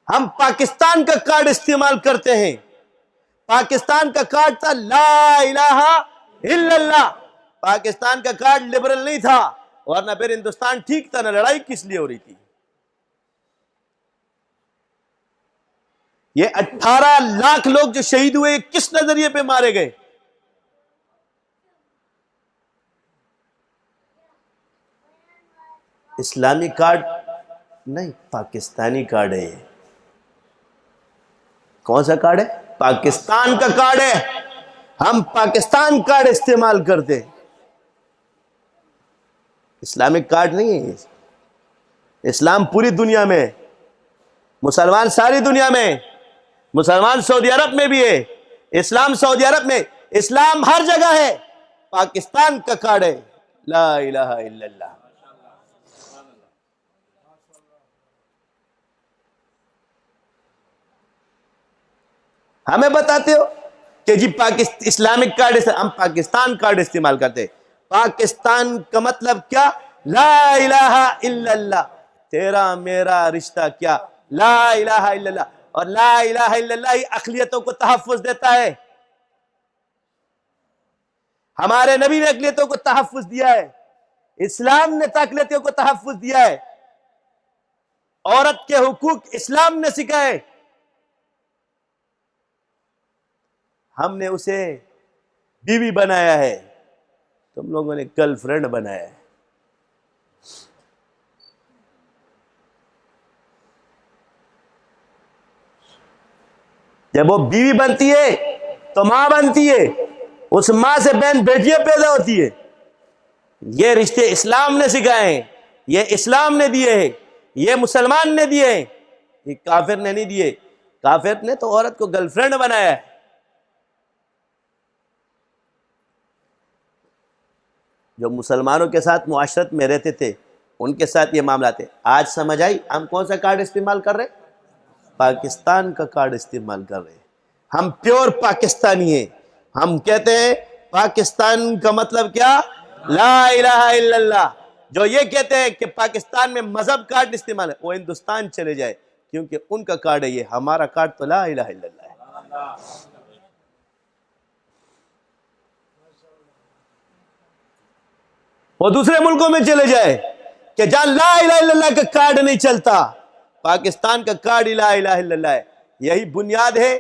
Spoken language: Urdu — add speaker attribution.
Speaker 1: ہم پاکستان کا کارڈ استعمال کرتے ہیں. پاکستان کا کارڈ تھا لا الہ الا اللہ. پاکستان کا کارڈ لبرل نہیں تھا، ورنہ پھر ہندوستان ٹھیک تھا، نہ لڑائی کس لیے ہو رہی تھی. یہ 18 لاکھ لوگ جو شہید ہوئے کس نظریے پہ مارے گئے؟ اسلامی کارڈ نہیں، پاکستانی کارڈ ہے. یہ کون سا کارڈ ہے؟ پاکستان کا کارڈ ہے. ہم پاکستان کارڈ استعمال کرتے، اسلامک کارڈ نہیں ہے. اسلام پوری دنیا میں، مسلمان ساری دنیا میں، مسلمان سعودی عرب میں بھی ہے. اسلام سعودی عرب میں، اسلام ہر جگہ ہے. پاکستان کا کارڈ ہے لا الہ الا اللہ. ہمیں بتاتے ہو کہ جی اسلامک کارڈ، ہم پاکستان کارڈ استعمال کرتے. پاکستان کا مطلب کیا؟ لا الہ الا اللہ. تیرا میرا رشتہ کیا؟ لا الہ الا اللہ. اور لا الہ الا اللہ ہی اقلیتوں کو تحفظ دیتا ہے. ہمارے نبی نے اقلیتوں کو تحفظ دیا ہے، اسلام نے اقلیتوں کو تحفظ دیا ہے. عورت کے حقوق اسلام نے سکھائے، ہم نے اسے بیوی بنایا ہے، تم لوگوں نے گرل فرینڈ بنایا ہے. جب وہ بیوی بنتی ہے تو ماں بنتی ہے، اس ماں سے بہن بیٹیاں پیدا ہوتی ہے. یہ رشتے اسلام نے سکھائے ہیں، یہ اسلام نے دیے ہیں، یہ مسلمان نے دیے ہیں، یہ کافر نے نہیں دیے. کافر نے تو عورت کو گرل فرینڈ بنایا ہے. جو مسلمانوں کے ساتھ معاشرت میں رہتے تھے ان کے ساتھ یہ معاملات ہے. آج سمجھ آئی ہم کون سا کارڈ استعمال کر رہے؟ پاکستان کا کارڈ استعمال کر رہے. ہم پیور پاکستانی ہیں. ہم کہتے ہیں پاکستان کا مطلب کیا؟ لا الہ الا اللہ. جو یہ کہتے ہیں کہ پاکستان میں مذہب کارڈ استعمال ہے، وہ ہندوستان چلے جائے، کیونکہ ان کا کارڈ ہے یہ. ہمارا کارڈ تو لا الہ الا اللہ ہے. وہ دوسرے ملکوں میں چلے جائے کہ جہاں لا الہ الا اللہ کا کارڈ نہیں چلتا، پاکستان کا کارڈ لا الہ الا اللہ ہے. یہی بنیاد ہے